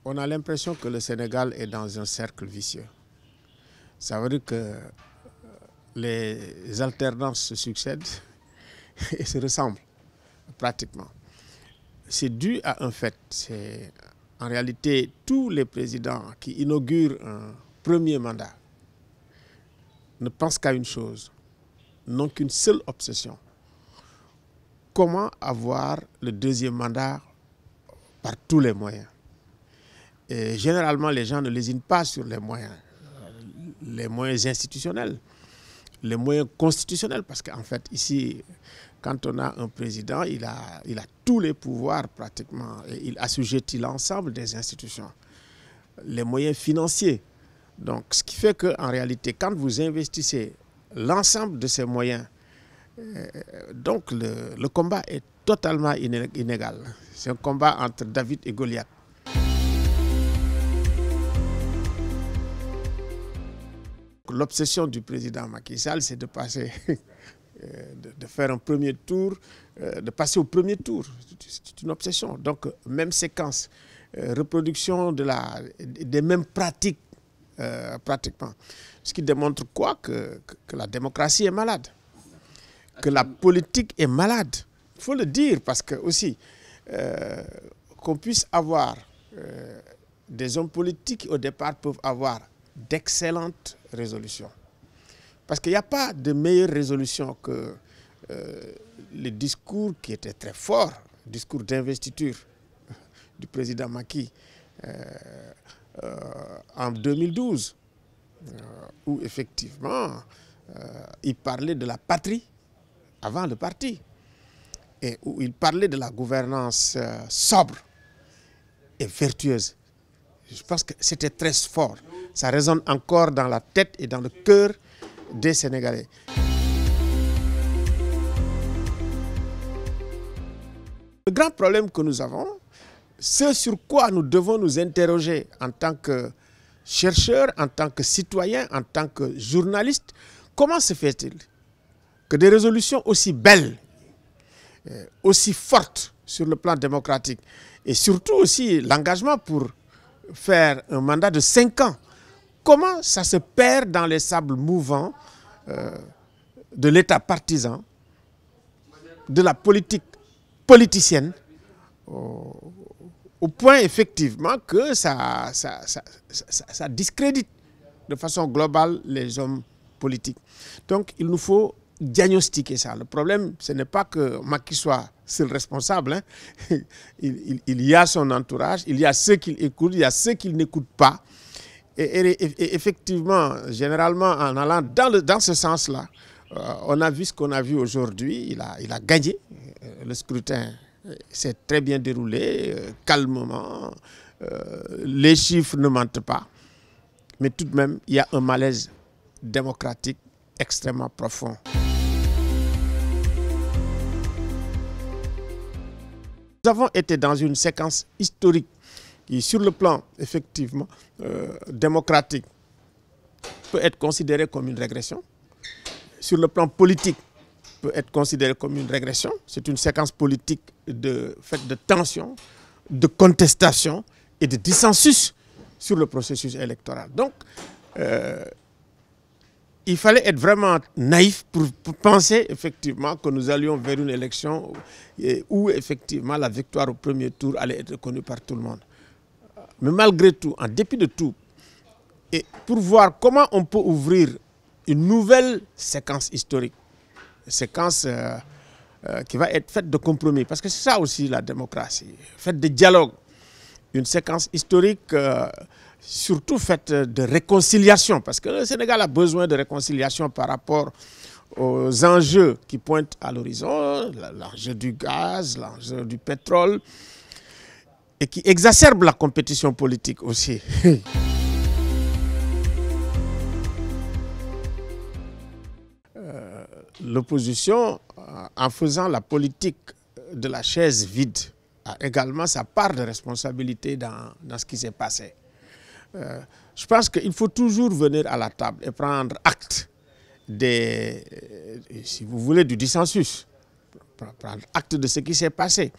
On a l'impression que le Sénégal est dans un cercle vicieux. Ça veut dire que les alternances se succèdent et se ressemblent pratiquement. C'est dû à un fait. C'est en réalité tous les présidents qui inaugurent un premier mandat ne pensent qu'à une chose, n'ont qu'une seule obsession. Comment avoir le deuxième mandat par tous les moyens. Et généralement, les gens ne lésinent pas sur les moyens institutionnels, les moyens constitutionnels, parce qu'en fait, ici, quand on a un président, il a tous les pouvoirs pratiquement, et il assujettit l'ensemble des institutions, les moyens financiers. Donc, ce qui fait qu'en réalité, quand vous investissez l'ensemble de ces moyens, donc le combat est totalement inégal. C'est un combat entre David et Goliath. L'obsession du président Macky Sall, c'est de passer, de faire un premier tour, de passer au premier tour. C'est une obsession. Donc, même séquence, reproduction des mêmes pratiques, pratiquement. Ce qui démontre quoi? Que la démocratie est malade, que la politique est malade. Il faut le dire parce que aussi, qu'on puisse avoir des hommes politiques qui au départ peuvent avoir d'excellentes résolutions. Parce qu'il n'y a pas de meilleure résolution que le discours qui était très fort, le discours d'investiture du président Macky en 2012, où effectivement il parlait de la patrie avant le parti, et où il parlait de la gouvernance sobre et vertueuse. Je pense que c'était très fort. Ça résonne encore dans la tête et dans le cœur des Sénégalais. Le grand problème que nous avons, ce sur quoi nous devons nous interroger en tant que chercheurs, en tant que citoyens, en tant que journalistes, comment se fait-il que des résolutions aussi belles, aussi fortes sur le plan démocratique, et surtout aussi l'engagement pour faire un mandat de 5 ans, comment ça se perd dans les sables mouvants de l'État partisan, de la politique politicienne, au point effectivement que ça discrédite de façon globale les hommes politiques. Donc il nous faut diagnostiquer ça. Le problème, ce n'est pas que Macky soit seul responsable. Hein. Il y a son entourage, il y a ceux qu'il écoute, il y a ceux qu'il n'écoute pas. Et effectivement, généralement, en allant dans ce sens-là, on a vu ce qu'on a vu aujourd'hui. Il a gagné. Le scrutin s'est très bien déroulé, calmement. Les chiffres ne mentent pas. Mais tout de même, il y a un malaise démocratique extrêmement profond. Nous avons été dans une séquence historique qui, sur le plan effectivement démocratique, peut être considérée comme une régression. Sur le plan politique, peut être considérée comme une régression. C'est une séquence politique faite de tension, de contestation et de dissensus sur le processus électoral. Donc, il fallait être vraiment naïf pour penser effectivement que nous allions vers une élection où effectivement la victoire au premier tour allait être reconnue par tout le monde. Mais malgré tout, en dépit de tout, et pour voir comment on peut ouvrir une nouvelle séquence historique, séquence qui va être faite de compromis, parce que c'est ça aussi la démocratie, faite de dialogue, une séquence historique surtout faite de réconciliation, parce que le Sénégal a besoin de réconciliation par rapport aux enjeux qui pointent à l'horizon, l'enjeu du gaz, l'enjeu du pétrole, et qui exacerbe la compétition politique aussi. L'opposition, en faisant la politique de la chaise vide, a également sa part de responsabilité dans ce qui s'est passé. Je pense qu'il faut toujours venir à la table et prendre acte si vous voulez, du dissensus, prendre acte de ce qui s'est passé.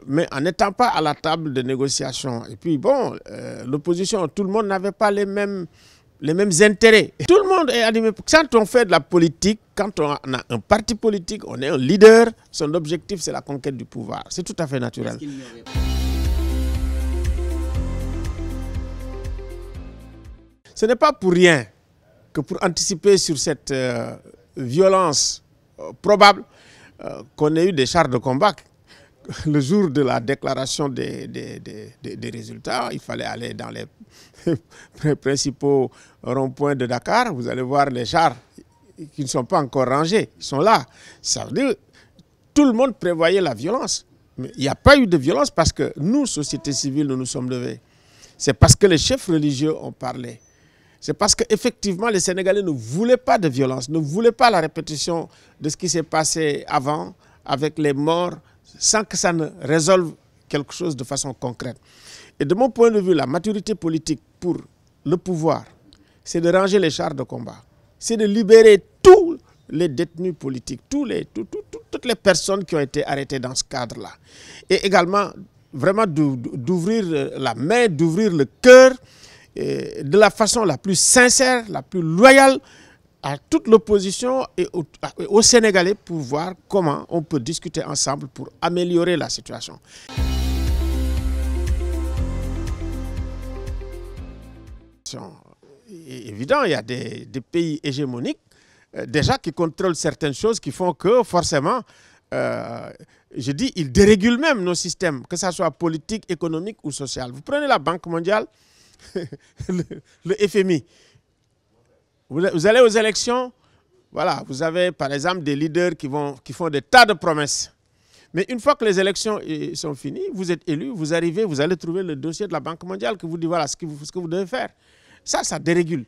Mais en n'étant pas à la table de négociation. Et puis bon, l'opposition, tout le monde n'avait pas les mêmes intérêts. Et tout le monde est animé. Quand on fait de la politique, quand on a un parti politique, on est un leader, son objectif c'est la conquête du pouvoir. C'est tout à fait naturel. Ce n'est pas pour rien que pour anticiper sur cette violence probable, qu'on ait eu des chars de combat. Le jour de la déclaration des résultats, il fallait aller dans les principaux ronds-points de Dakar. Vous allez voir les chars qui ne sont pas encore rangés. Ils sont là. Ça veut dire que tout le monde prévoyait la violence. Mais il n'y a pas eu de violence parce que nous, société civile, nous nous sommes levés. C'est parce que les chefs religieux ont parlé. C'est parce qu'effectivement, les Sénégalais ne voulaient pas de violence, ne voulaient pas la répétition de ce qui s'est passé avant, avec les morts, sans que ça ne résolve quelque chose de façon concrète. Et de mon point de vue, la maturité politique pour le pouvoir, c'est de ranger les chars de combat, c'est de libérer tous les détenus politiques, toutes les personnes qui ont été arrêtées dans ce cadre-là. Et également, vraiment d'ouvrir la main, d'ouvrir le cœur, de la façon la plus sincère, la plus loyale à toute l'opposition et aux Sénégalais pour voir comment on peut discuter ensemble pour améliorer la situation. C'est évident, il y a des pays hégémoniques déjà qui contrôlent certaines choses qui font que forcément, je dis, ils dérégulent même nos systèmes, que ce soit politique, économique ou social. Vous prenez la Banque mondiale, le FMI. Vous allez aux élections, voilà, vous avez par exemple des leaders qui font des tas de promesses. Mais une fois que les élections sont finies, vous êtes élu, vous arrivez, vous allez trouver le dossier de la Banque mondiale qui vous dit voilà ce que vous devez faire. Ça dérégule.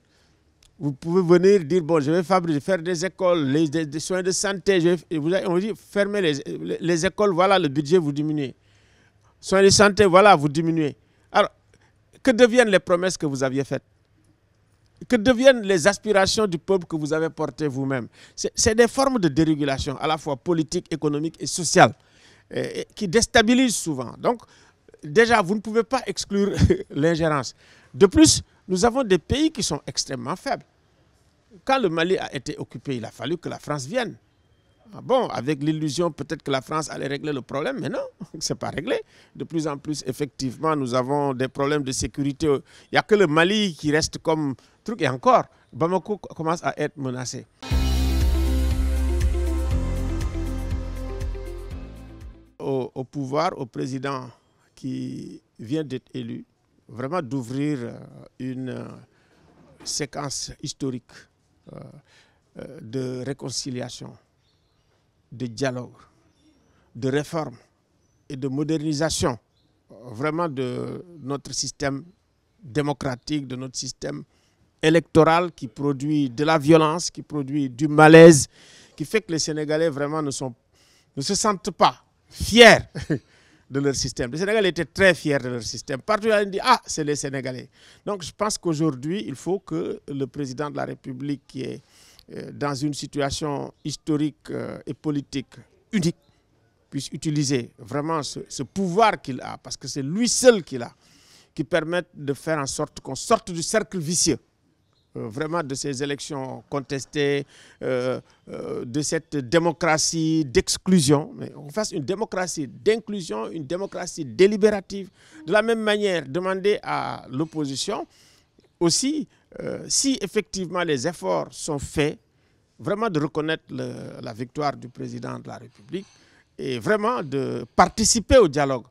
Vous pouvez venir dire bon, je vais faire des écoles, des soins de santé. On dit fermez les écoles, voilà le budget, vous diminuez. Soins de santé, voilà, vous diminuez. Alors, que deviennent les promesses que vous aviez faites? Que deviennent les aspirations du peuple que vous avez portées vous-même? C'est des formes de dérégulation, à la fois politique, économique et sociale, qui déstabilisent souvent. Donc, déjà, vous ne pouvez pas exclure l'ingérence. De plus, nous avons des pays qui sont extrêmement faibles. Quand le Mali a été occupé, il a fallu que la France vienne. Bon, avec l'illusion peut-être que la France allait régler le problème, mais non, ce n'est pas réglé. De plus en plus, effectivement, nous avons des problèmes de sécurité. Il n'y a que le Mali qui reste comme truc. Et encore, Bamako commence à être menacé. Au pouvoir, au président qui vient d'être élu, vraiment d'ouvrir une séquence historique de réconciliation, de dialogue, de réforme et de modernisation vraiment de notre système démocratique, de notre système électoral qui produit de la violence, qui produit du malaise, qui fait que les Sénégalais vraiment ne se sentent pas fiers de leur système. Les Sénégalais étaient très fiers de leur système. Partout, ils disent « Ah, c'est les Sénégalais ». Donc, je pense qu'aujourd'hui, il faut que le président de la République, qui est dans une situation historique et politique unique, puisse utiliser vraiment ce pouvoir qu'il a, parce que c'est lui seul qu'il a, qui permette de faire en sorte qu'on sorte du cercle vicieux, vraiment de ces élections contestées, de cette démocratie d'exclusion, mais on fasse une démocratie d'inclusion, une démocratie délibérative. De la même manière, demander à l'opposition aussi, si effectivement les efforts sont faits, vraiment de reconnaître la victoire du président de la République et vraiment de participer au dialogue.